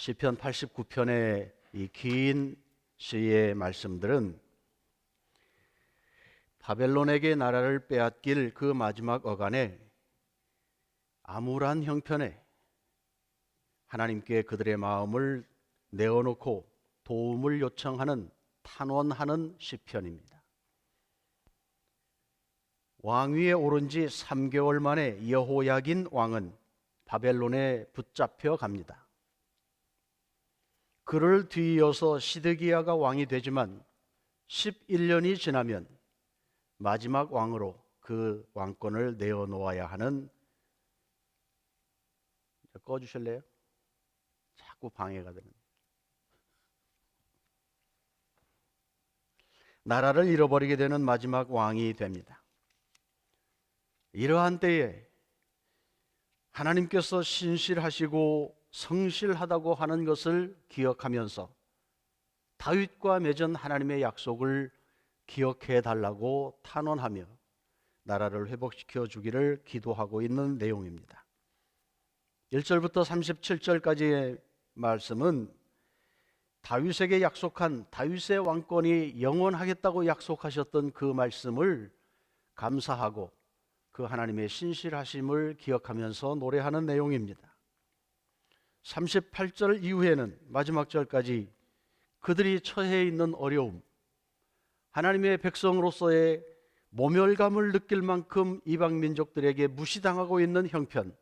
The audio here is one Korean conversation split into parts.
시편 89편의 이 긴 시의 말씀들은 바벨론에게 나라를 빼앗길 그 마지막 어간에 암울한 형편에 하나님께 그들의 마음을 내어놓고 도움을 요청하는 탄원하는 시편입니다. 왕위에 오른 지 3개월 만에 여호야긴 왕은 바벨론에 붙잡혀 갑니다. 그를 뒤이어서 시드기야가 왕이 되지만 11년이 지나면 마지막 왕으로 그 왕권을 내어놓아야 하는, 꺼주실래요? 자꾸 방해가 되는, 나라를 잃어버리게 되는 마지막 왕이 됩니다. 이러한 때에 하나님께서 신실하시고 성실하다고 하는 것을 기억하면서 다윗과 맺은 하나님의 약속을 기억해 달라고 탄원하며 나라를 회복시켜 주기를 기도하고 있는 내용입니다. 1절부터 37절까지의 말씀은 다윗에게 약속한 다윗의 왕권이 영원하겠다고 약속하셨던 그 말씀을 감사하고 그 하나님의 신실하심을 기억하면서 노래하는 내용입니다. 38절 이후에는 마지막 절까지 그들이 처해 있는 어려움, 하나님의 백성으로서의 모멸감을 느낄 만큼 이방 민족들에게 무시당하고 있는 형편,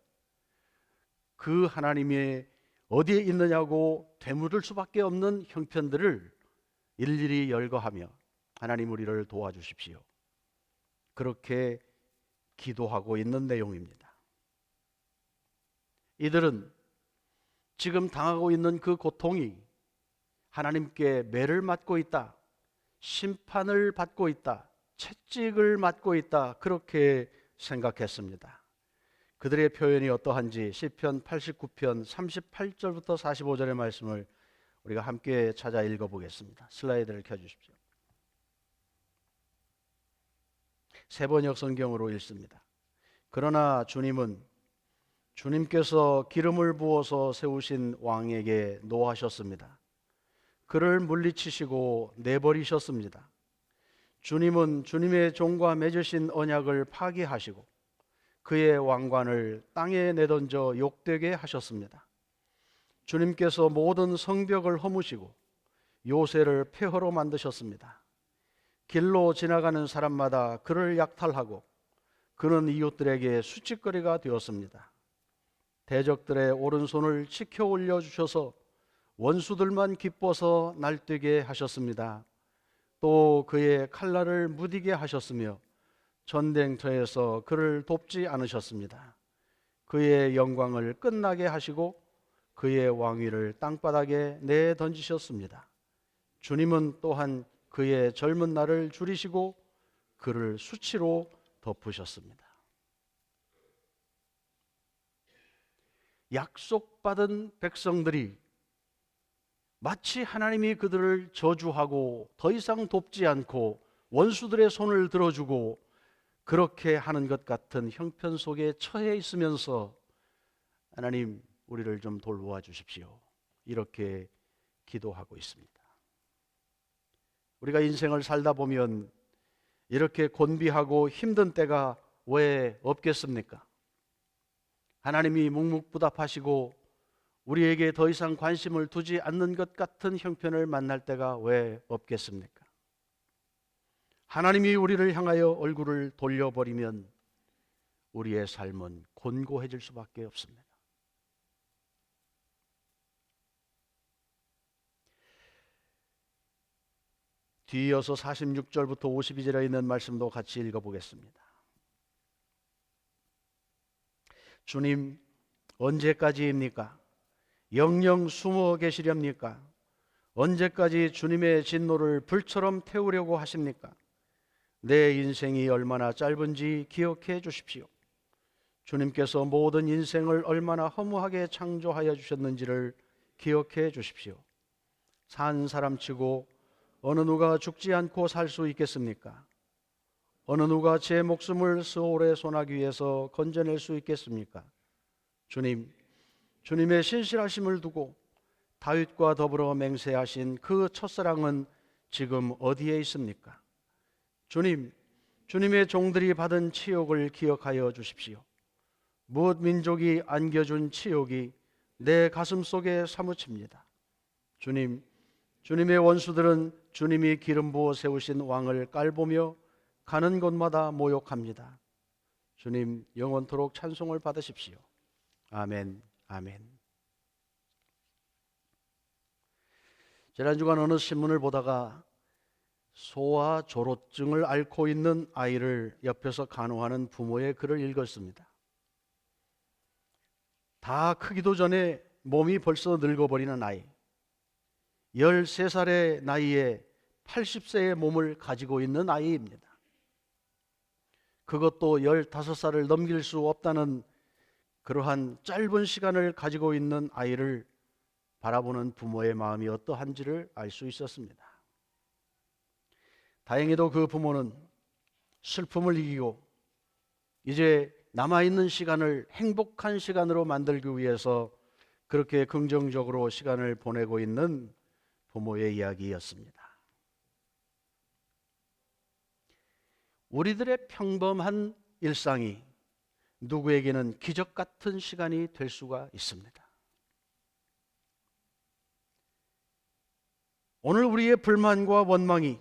그 하나님이 어디에 있느냐고 되물을 수밖에 없는 형편들을 일일이 열거하며 하나님 우리를 도와주십시오, 그렇게 기도하고 있는 내용입니다. 이들은 지금 당하고 있는 그 고통이 하나님께 매를 맞고 있다, 심판을 받고 있다, 채찍을 맞고 있다, 그렇게 생각했습니다. 그들의 표현이 어떠한지 시편 89편 38절부터 45절의 말씀을 우리가 함께 찾아 읽어보겠습니다. 슬라이드를 켜주십시오. 세번역 성경으로 읽습니다. 그러나 주님은 주님께서 기름을 부어서 세우신 왕에게 노하셨습니다. 그를 물리치시고 내버리셨습니다. 주님은 주님의 종과 맺으신 언약을 파기하시고 그의 왕관을 땅에 내던져 욕되게 하셨습니다. 주님께서 모든 성벽을 허무시고 요새를 폐허로 만드셨습니다. 길로 지나가는 사람마다 그를 약탈하고 그는 이웃들에게 수치거리가 되었습니다. 대적들의 오른손을 치켜 올려주셔서 원수들만 기뻐서 날뛰게 하셨습니다. 또 그의 칼날을 무디게 하셨으며 전쟁터에서 그를 돕지 않으셨습니다. 그의 영광을 끝나게 하시고 그의 왕위를 땅바닥에 내던지셨습니다. 주님은 또한 그의 젊은 날을 줄이시고 그를 수치로 덮으셨습니다. 약속받은 백성들이 마치 하나님이 그들을 저주하고 더 이상 돕지 않고 원수들의 손을 들어주고 그렇게 하는 것 같은 형편 속에 처해 있으면서 하나님 우리를 좀 돌보아 주십시오, 이렇게 기도하고 있습니다. 우리가 인생을 살다 보면 이렇게 곤비하고 힘든 때가 왜 없겠습니까? 하나님이 묵묵부답하시고 우리에게 더 이상 관심을 두지 않는 것 같은 형편을 만날 때가 왜 없겠습니까? 하나님이 우리를 향하여 얼굴을 돌려버리면 우리의 삶은 곤고해질 수밖에 없습니다. 뒤이어서 46절부터 52절에 있는 말씀도 같이 읽어보겠습니다. 주님, 언제까지입니까? 영영 숨어 계시렵니까? 언제까지 주님의 진노를 불처럼 태우려고 하십니까? 내 인생이 얼마나 짧은지 기억해 주십시오. 주님께서 모든 인생을 얼마나 허무하게 창조하여 주셨는지를 기억해 주십시오. 산 사람치고 어느 누가 죽지 않고 살 수 있겠습니까? 어느 누가 제 목숨을 스올의 소나기에서 건져낼 수 있겠습니까? 주님, 주님의 신실하심을 두고 다윗과 더불어 맹세하신 그 첫사랑은 지금 어디에 있습니까? 주님, 주님의 종들이 받은 치욕을 기억하여 주십시오. 무엇 민족이 안겨준 치욕이 내 가슴 속에 사무칩니다. 주님, 주님의 원수들은 주님이 기름 부어 세우신 왕을 깔보며 가는 곳마다 모욕합니다. 주님, 영원토록 찬송을 받으십시오. 아멘, 아멘. 지난 주간 어느 신문을 보다가 소아 조로증을 앓고 있는 아이를 옆에서 간호하는 부모의 글을 읽었습니다. 다 크기도 전에 몸이 벌써 늙어버리는 아이, 13살의 나이에 80세의 몸을 가지고 있는 아이입니다. 그것도 15살을 넘길 수 없다는 그러한 짧은 시간을 가지고 있는 아이를 바라보는 부모의 마음이 어떠한지를 알 수 있었습니다. 다행히도 그 부모는 슬픔을 이기고 이제 남아있는 시간을 행복한 시간으로 만들기 위해서 그렇게 긍정적으로 시간을 보내고 있는 부모의 이야기였습니다. 우리들의 평범한 일상이 누구에게는 기적 같은 시간이 될 수가 있습니다. 오늘 우리의 불만과 원망이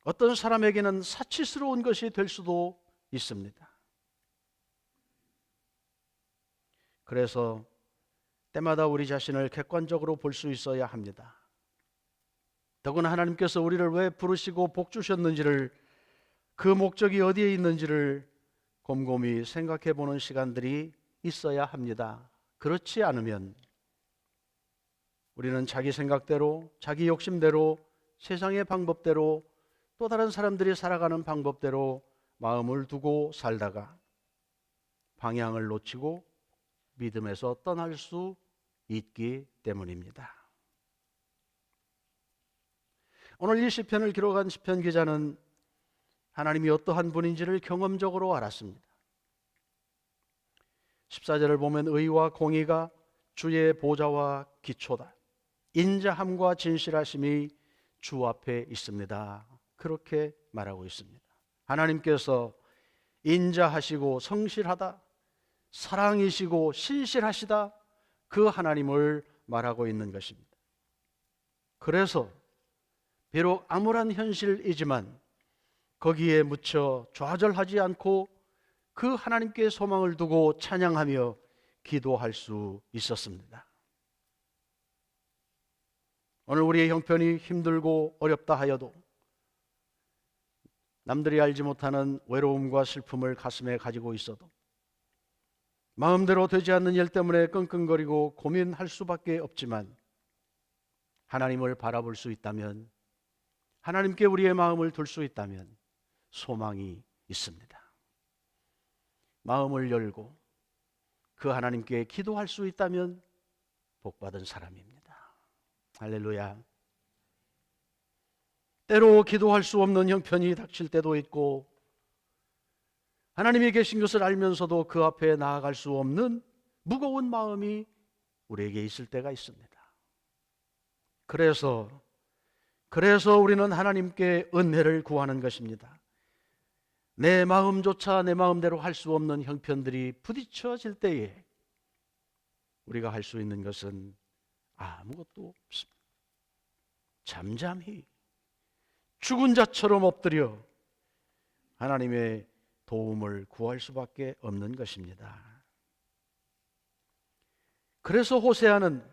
어떤 사람에게는 사치스러운 것이 될 수도 있습니다. 그래서 때마다 우리 자신을 객관적으로 볼 수 있어야 합니다. 더구나 하나님께서 우리를 왜 부르시고 복 주셨는지를, 그 목적이 어디에 있는지를 곰곰이 생각해 보는 시간들이 있어야 합니다. 그렇지 않으면 우리는 자기 생각대로, 자기 욕심대로, 세상의 방법대로, 또 다른 사람들이 살아가는 방법대로 마음을 두고 살다가 방향을 놓치고 믿음에서 떠날 수 있기 때문입니다. 오늘 이 시편을 기록한 시편 기자는 하나님이 어떠한 분인지를 경험적으로 알았습니다. 14절을 보면 의와 공의가 주의 보좌와 기초다. 인자함과 진실하심이 주 앞에 있습니다. 그렇게 말하고 있습니다. 하나님께서 인자하시고 성실하다, 사랑이시고 신실하시다, 그 하나님을 말하고 있는 것입니다. 그래서 비록 암울한 현실이지만 거기에 묻혀 좌절하지 않고 그 하나님께 소망을 두고 찬양하며 기도할 수 있었습니다. 오늘 우리의 형편이 힘들고 어렵다 하여도 남들이 알지 못하는 외로움과 슬픔을 가슴에 가지고 있어도 마음대로 되지 않는 일 때문에 끙끙거리고 고민할 수밖에 없지만 하나님을 바라볼 수 있다면, 하나님께 우리의 마음을 둘 수 있다면 소망이 있습니다. 마음을 열고 그 하나님께 기도할 수 있다면 복받은 사람입니다. 할렐루야. 때로 기도할 수 없는 형편이 닥칠 때도 있고 하나님이 계신 것을 알면서도 그 앞에 나아갈 수 없는 무거운 마음이 우리에게 있을 때가 있습니다. 그래서 우리는 하나님께 은혜를 구하는 것입니다. 내 마음조차 내 마음대로 할 수 없는 형편들이 부딪혀질 때에 우리가 할 수 있는 것은 아무것도 없습니다. 잠잠히 죽은 자처럼 엎드려 하나님의 도움을 구할 수밖에 없는 것입니다. 그래서 호세아는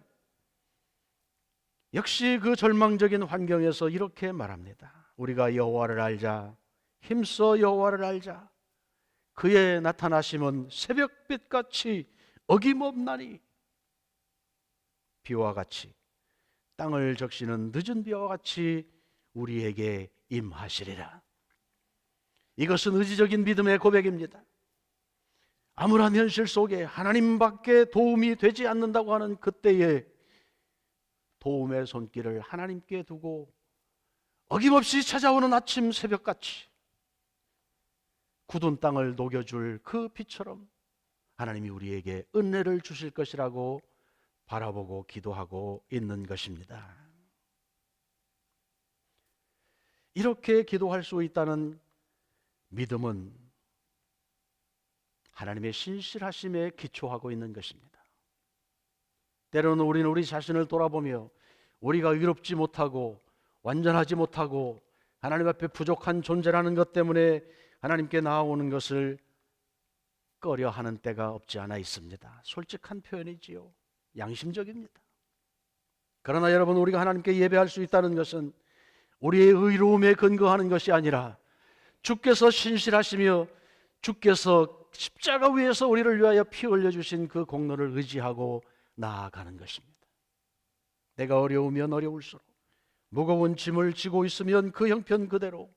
역시 그 절망적인 환경에서 이렇게 말합니다. 우리가 여호와를 알자, 힘써 여호와를 알자. 그의 나타나심은 새벽빛같이 어김없나니 비와 같이, 땅을 적시는 늦은 비와 같이 우리에게 임하시리라. 이것은 의지적인 믿음의 고백입니다. 암울한 현실 속에 하나님밖에 도움이 되지 않는다고 하는 그때에 도움의 손길을 하나님께 두고 어김없이 찾아오는 아침 새벽같이 굳은 땅을 녹여줄 그 빛처럼 하나님이 우리에게 은혜를 주실 것이라고 바라보고 기도하고 있는 것입니다. 이렇게 기도할 수 있다는 믿음은 하나님의 신실하심에 기초하고 있는 것입니다. 때로는 우리는 우리 자신을 돌아보며 우리가 의롭지 못하고 완전하지 못하고 하나님 앞에 부족한 존재라는 것 때문에 하나님께 나아오는 것을 꺼려하는 때가 없지 않아 있습니다. 솔직한 표현이지요. 양심적입니다. 그러나 여러분, 우리가 하나님께 예배할 수 있다는 것은 우리의 의로움에 근거하는 것이 아니라 주께서 신실하시며 주께서 십자가 위에서 우리를 위하여 피 흘려주신 그 공로를 의지하고 나아가는 것입니다. 내가 어려우면 어려울수록, 무거운 짐을 지고 있으면 그 형편 그대로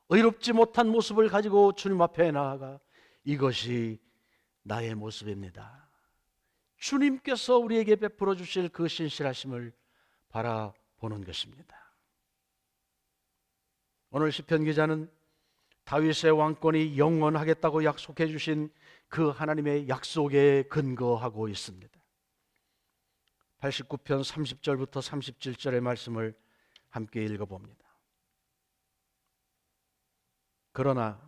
의롭지 못한 모습을 가지고 주님 앞에 나아가 이것이 나의 모습입니다. 주님께서 우리에게 베풀어 주실 그 신실하심을 바라보는 것입니다. 오늘 시편 기자는 다윗의 왕권이 영원하겠다고 약속해 주신 그 하나님의 약속에 근거하고 있습니다. 89편 30절부터 37절의 말씀을 함께 읽어봅니다. 그러나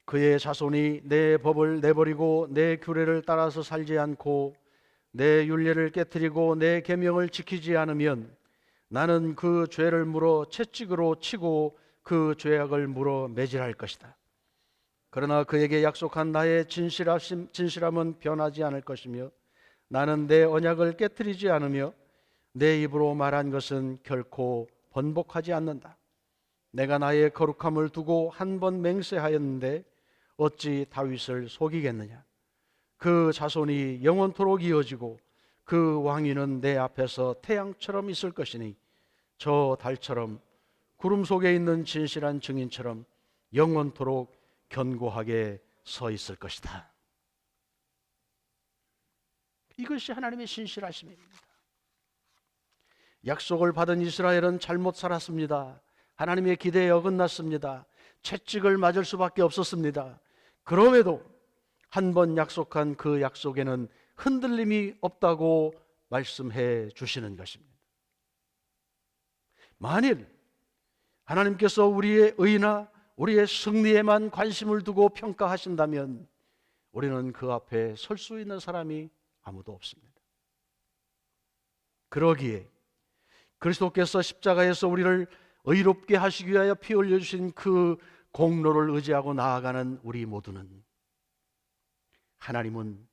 그의 자손이 내 법을 내버리고 내 규례를 따라서 살지 않고 내 율례를 깨뜨리고 내 계명을 지키지 않으면 나는 그 죄를 물어 채찍으로 치고 그 죄악을 물어 매질할 것이다. 그러나 그에게 약속한 나의 진실함은 변하지 않을 것이며 나는 내 언약을 깨뜨리지 않으며 내 입으로 말한 것은 결코 번복하지 않는다. 내가 나의 거룩함을 두고 한 번 맹세하였는데 어찌 다윗을 속이겠느냐. 그 자손이 영원토록 이어지고 그 왕위는 내 앞에서 태양처럼 있을 것이니 저 달처럼 구름 속에 있는 진실한 증인처럼 영원토록 견고하게 서 있을 것이다. 이것이 하나님의 신실하심입니다. 약속을 받은 이스라엘은 잘못 살았습니다. 하나님의 기대에 어긋났습니다. 채찍을 맞을 수밖에 없었습니다. 그럼에도 한 번 약속한 그 약속에는 흔들림이 없다고 말씀해 주시는 것입니다. 만일 하나님께서 우리의 의나 우리의 승리에만 관심을 두고 평가하신다면 우리는 그 앞에 설 수 있는 사람이 아무도 없습니다. 그러기에 그리스도께서 십자가에서 우리를 의롭게 하시기 위하여 피 흘려주신 그 공로를 의지하고 나아가는 우리 모두는 하나님은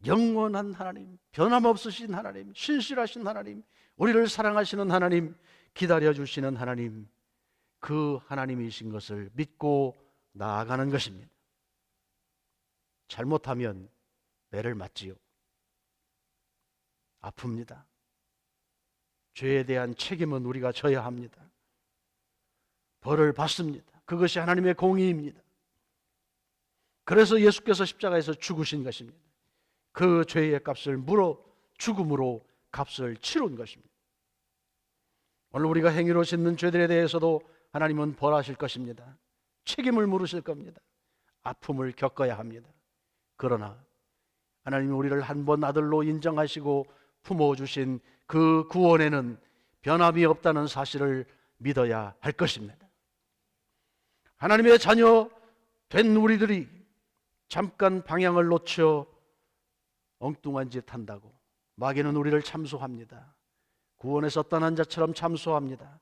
영원한 하나님, 변함없으신 하나님, 신실하신 하나님, 우리를 사랑하시는 하나님, 기다려주시는 하나님, 그 하나님이신 것을 믿고 나아가는 것입니다. 잘못하면 매를 맞지요. 아픕니다. 죄에 대한 책임은 우리가 져야 합니다. 벌을 받습니다. 그것이 하나님의 공의입니다. 그래서 예수께서 십자가에서 죽으신 것입니다. 그 죄의 값을 물어 죽음으로 값을 치른 것입니다. 오늘 우리가 행위로 짓는 죄들에 대해서도 하나님은 벌하실 것입니다. 책임을 물으실 겁니다. 아픔을 겪어야 합니다. 그러나 하나님이 우리를 한 번 아들로 인정하시고 품어주신 그 구원에는 변함이 없다는 사실을 믿어야 할 것입니다. 하나님의 자녀 된 우리들이 잠깐 방향을 놓쳐 엉뚱한 짓 한다고 마귀는 우리를 참소합니다. 구원에서 떠난 자처럼 참소합니다.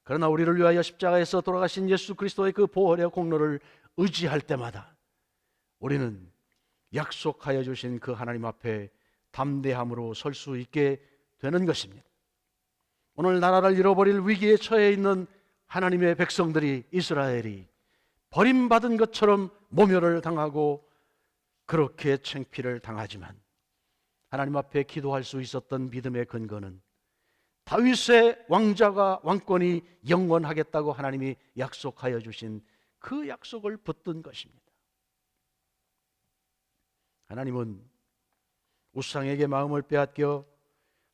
그러나 우리를 위하여 십자가에서 돌아가신 예수 그리스도의 그 보혈의 공로를 의지할 때마다 우리는 약속하여 주신 그 하나님 앞에 담대함으로 설 수 있게 되는 것입니다. 오늘 나라를 잃어버릴 위기에 처해 있는 하나님의 백성들이, 이스라엘이 버림받은 것처럼 모멸을 당하고 그렇게 창피를 당하지만 하나님 앞에 기도할 수 있었던 믿음의 근거는 다윗의 왕자가 왕권이 영원하겠다고 하나님이 약속하여 주신 그 약속을 붙든 것입니다. 하나님은 우상에게 마음을 빼앗겨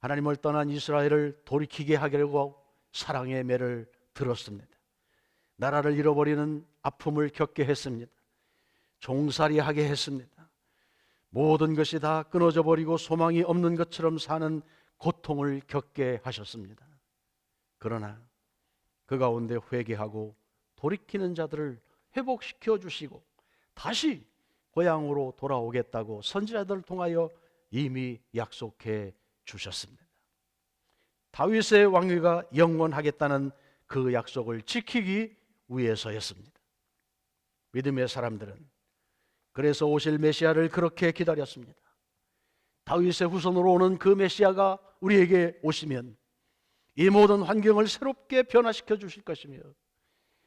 하나님을 떠난 이스라엘을 돌이키게 하려고 사랑의 매를 들었습니다. 나라를 잃어버리는 아픔을 겪게 했습니다. 종살이하게 했습니다. 모든 것이 다 끊어져 버리고 소망이 없는 것처럼 사는 고통을 겪게 하셨습니다. 그러나 그 가운데 회개하고 돌이키는 자들을 회복시켜 주시고 다시 고향으로 돌아오겠다고 선지자들을 통하여 이미 약속해 주셨습니다. 다윗의 왕위가 영원하겠다는 그 약속을 지키기 위해서였습니다. 믿음의 사람들은 그래서 오실 메시아를 그렇게 기다렸습니다. 다윗의 후손으로 오는 그 메시아가 우리에게 오시면 이 모든 환경을 새롭게 변화시켜 주실 것이며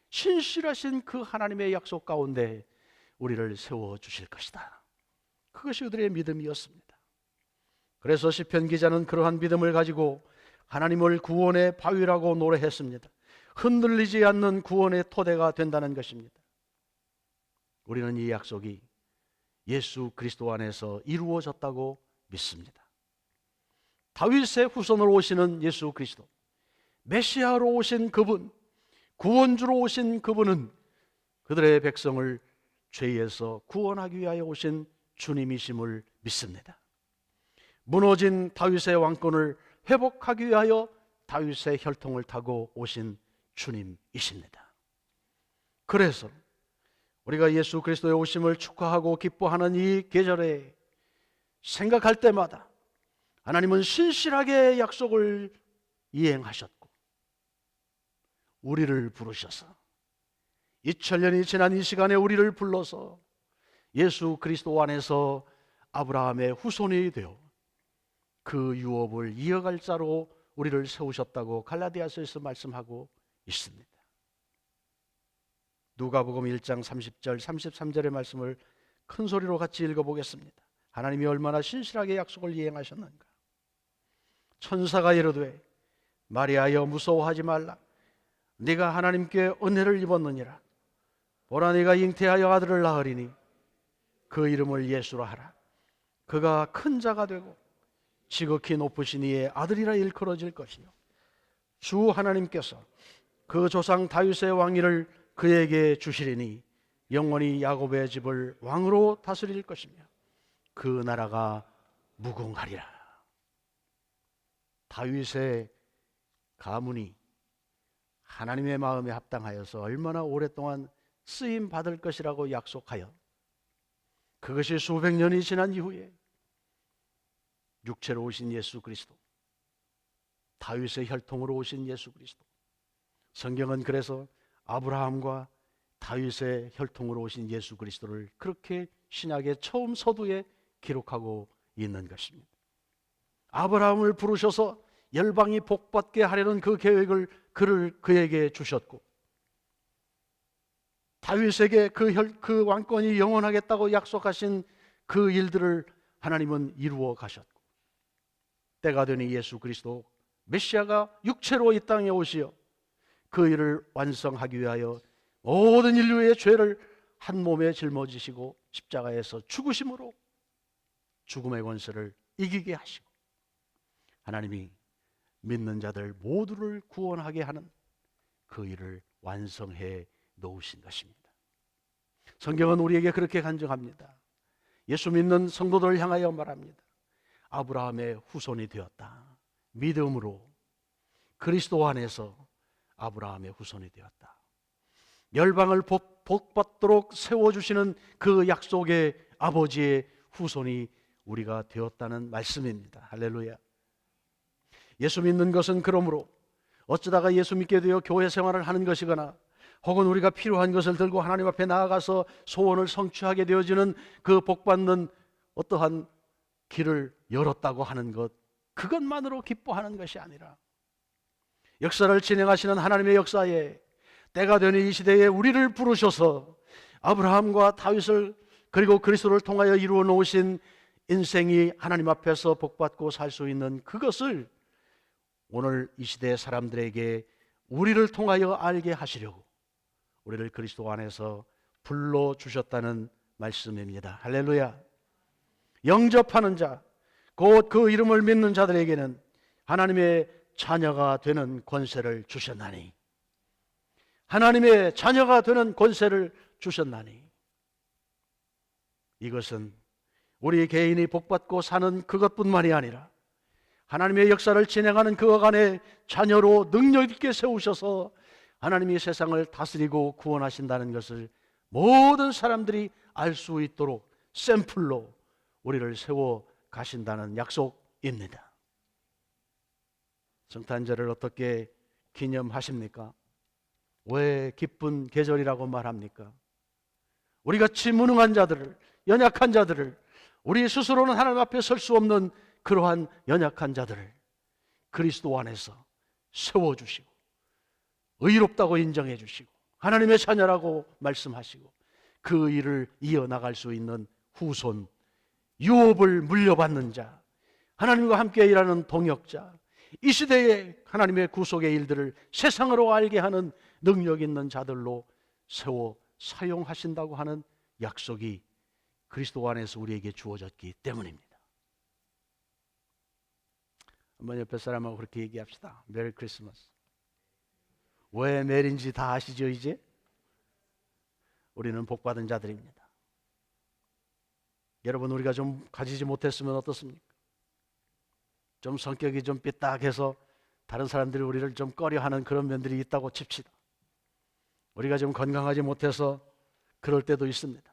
신실하신 그 하나님의 약속 가운데 우리를 세워 주실 것이다. 그것이 그들의 믿음이었습니다. 그래서 시편 기자는 그러한 믿음을 가지고 하나님을 구원의 바위라고 노래했습니다. 흔들리지 않는 구원의 토대가 된다는 것입니다. 우리는 이 약속이 예수 그리스도 안에서 이루어졌다고 믿습니다. 다윗의 후손으로 오시는 예수 그리스도, 메시아로 오신 그분, 구원주로 오신 그분은 그들의 백성을 죄에서 구원하기 위하여 오신 주님이심을 믿습니다. 무너진 다윗의 왕권을 회복하기 위하여 다윗의 혈통을 타고 오신 주님이십니다. 그래서 우리가 예수 그리스도의 오심을 축하하고 기뻐하는 이 계절에 생각할 때마다 하나님은 신실하게 약속을 이행하셨고 우리를 부르셔서 2000년이 지난 이 시간에 우리를 불러서 예수 그리스도 안에서 아브라함의 후손이 되어 그 유업을 이어갈 자로 우리를 세우셨다고 갈라디아서에서 말씀하고 있습니다. 누가복음 1장 30절 33절의 말씀을 큰 소리로 같이 읽어보겠습니다. 하나님이 얼마나 신실하게 약속을 이행하셨는가. 천사가 이르되 마리아여 무서워하지 말라. 네가 하나님께 은혜를 입었느니라. 보라 네가 잉태하여 아들을 낳으리니 그 이름을 예수라 하라. 그가 큰 자가 되고 지극히 높으신 이의 아들이라 일컬어질 것이요 주 하나님께서 그 조상 다윗의 왕위를 그에게 주시리니 영원히 야곱의 집을 왕으로 다스릴 것이며 그 나라가 무궁하리라. 다윗의 가문이 하나님의 마음에 합당하여서 얼마나 오랫동안 쓰임 받을 것이라고 약속하여 그것이 수백 년이 지난 이후에 육체로 오신 예수 그리스도, 다윗의 혈통으로 오신 예수 그리스도. 성경은 그래서 아브라함과 다윗의 혈통으로 오신 예수 그리스도를 그렇게 신약의 처음 서두에 기록하고 있는 것입니다. 아브라함을 부르셔서 열방이 복받게 하려는 그 계획을 그에게 주셨고 다윗에게 그 왕권이 영원하겠다고 약속하신 그 일들을 하나님은 이루어 가셨고 때가 되니 예수 그리스도 메시아가 육체로 이 땅에 오시어 그 일을 완성하기 위하여 모든 인류의 죄를 한 몸에 짊어지시고 십자가에서 죽으심으로 죽음의 권세를 이기게 하시고 하나님이 믿는 자들 모두를 구원하게 하는 그 일을 완성해 놓으신 것입니다. 성경은 우리에게 그렇게 간증합니다. 예수 믿는 성도들을 향하여 말합니다. 아브라함의 후손이 되었다. 믿음으로 그리스도 안에서 아브라함의 후손이 되었다. 열방을 복받도록 세워주시는 그 약속의 아버지의 후손이 우리가 되었다는 말씀입니다. 할렐루야. 예수 믿는 것은 그러므로 어쩌다가 예수 믿게 되어 교회 생활을 하는 것이거나 혹은 우리가 필요한 것을 들고 하나님 앞에 나아가서 소원을 성취하게 되어지는 그 복받는 어떠한 길을 열었다고 하는 것, 그것만으로 기뻐하는 것이 아니라 역사를 진행하시는 하나님의 역사에 때가 되는 이 시대에 우리를 부르셔서 아브라함과 다윗을 그리고 그리스도를 통하여 이루어 놓으신 인생이 하나님 앞에서 복받고 살 수 있는 그것을 오늘 이 시대의 사람들에게 우리를 통하여 알게 하시려고 우리를 그리스도 안에서 불러주셨다는 말씀입니다. 할렐루야. 영접하는 자, 곧 그 이름을 믿는 자들에게는 하나님의 자녀가 되는 권세를 주셨나니, 하나님의 자녀가 되는 권세를 주셨나니, 이것은 우리 개인이 복받고 사는 그것뿐만이 아니라 하나님의 역사를 진행하는 그 안에 자녀로 능력 있게 세우셔서 하나님이 세상을 다스리고 구원하신다는 것을 모든 사람들이 알 수 있도록 샘플로 우리를 세워 가신다는 약속입니다. 성탄절을 어떻게 기념하십니까? 왜 기쁜 계절이라고 말합니까? 우리같이 무능한 자들을, 연약한 자들을, 우리 스스로는 하나님 앞에 설 수 없는 그러한 연약한 자들을 그리스도 안에서 세워주시고 의롭다고 인정해 주시고 하나님의 자녀라고 말씀하시고 그 일을 이어나갈 수 있는 후손, 유업을 물려받는 자, 하나님과 함께 일하는 동역자, 이 시대에 하나님의 구속의 일들을 세상으로 알게 하는 능력 있는 자들로 세워 사용하신다고 하는 약속이 그리스도 안에서 우리에게 주어졌기 때문입니다. 한번 옆에 사람하고 그렇게 얘기합시다. 메리 크리스마스. 왜 메리인지 다 아시죠 이제? 우리는 복받은 자들입니다. 여러분, 우리가 좀 가지지 못했으면 어떻습니까? 좀 성격이 좀 삐딱해서 다른 사람들이 우리를 좀 꺼려하는 그런 면들이 있다고 칩시다. 우리가 좀 건강하지 못해서 그럴 때도 있습니다.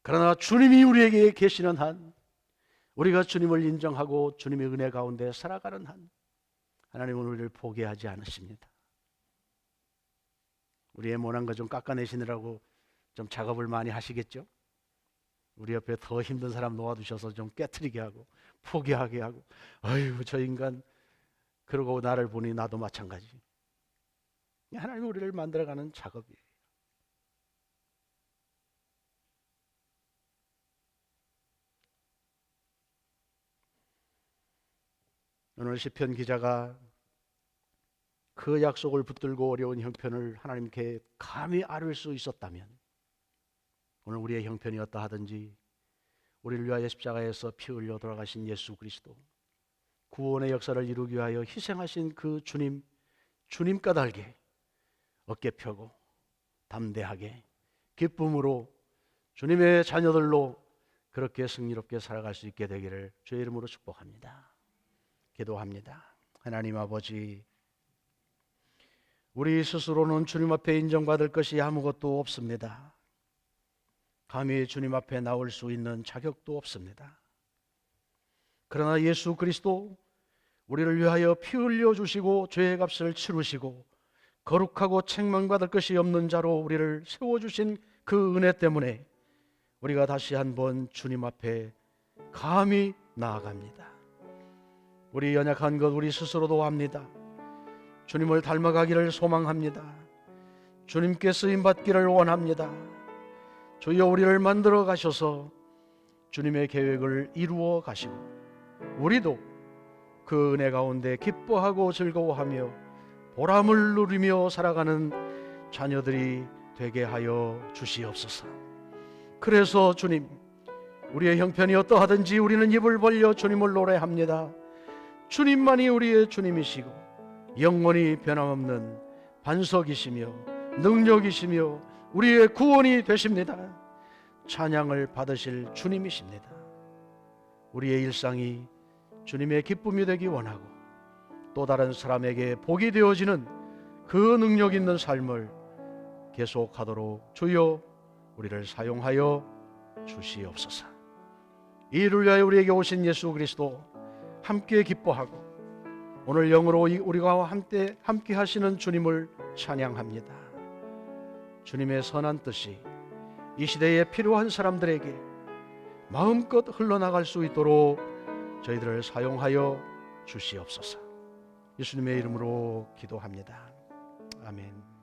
그러나 주님이 우리에게 계시는 한, 우리가 주님을 인정하고 주님의 은혜 가운데 살아가는 한, 하나님은 우리를 포기하지 않으십니다. 우리의 모난 거 좀 깎아내시느라고 좀 작업을 많이 하시겠죠? 우리 옆에 더 힘든 사람 놓아두셔서 좀 깨트리게 하고 포기하게 하고, 아유 저 인간 그러고 나를 보니 나도 마찬가지. 하나님은 우리를 만들어가는 작업이에요. 오늘 시편 기자가 그 약속을 붙들고 어려운 형편을 하나님께 감히 아뢰 수 있었다면, 오늘 우리의 형편이 어떠하든지 우리를 위하여 십자가에서 피 흘려 돌아가신 예수 그리스도, 구원의 역사를 이루기 위하여 희생하신 그 주님, 주님 까닭에 어깨 펴고 담대하게 기쁨으로 주님의 자녀들로 그렇게 승리롭게 살아갈 수 있게 되기를 주의 이름으로 축복합니다. 기도합니다. 하나님 아버지, 우리 스스로는 주님 앞에 인정받을 것이 아무것도 없습니다. 감히 주님 앞에 나올 수 있는 자격도 없습니다. 그러나 예수 그리스도, 우리를 위하여 피 흘려 주시고 죄의 값을 치르시고 거룩하고 책망받을 것이 없는 자로 우리를 세워주신 그 은혜 때문에 우리가 다시 한번 주님 앞에 감히 나아갑니다. 우리 연약한 것 우리 스스로도 압니다. 주님을 닮아가기를 소망합니다. 주님께 쓰임받기를 원합니다. 주여 우리를 만들어 가셔서 주님의 계획을 이루어 가시고 우리도 그 은혜 가운데 기뻐하고 즐거워하며 보람을 누리며 살아가는 자녀들이 되게 하여 주시옵소서. 그래서 주님, 우리의 형편이 어떠하든지 우리는 입을 벌려 주님을 노래합니다. 주님만이 우리의 주님이시고 영원히 변함없는 반석이시며 능력이시며 우리의 구원이 되십니다. 찬양을 받으실 주님이십니다. 우리의 일상이 주님의 기쁨이 되기 원하고 또 다른 사람에게 복이 되어지는 그 능력 있는 삶을 계속하도록 주여 우리를 사용하여 주시옵소서. 이 일을 위하여 우리에게 오신 예수 그리스도 함께 기뻐하고 오늘 영으로 우리가 함께 하시는 주님을 찬양합니다. 주님의 선한 뜻이 이 시대에 필요한 사람들에게 마음껏 흘러나갈 수 있도록 저희들을 사용하여 주시옵소서. 예수님의 이름으로 기도합니다. 아멘.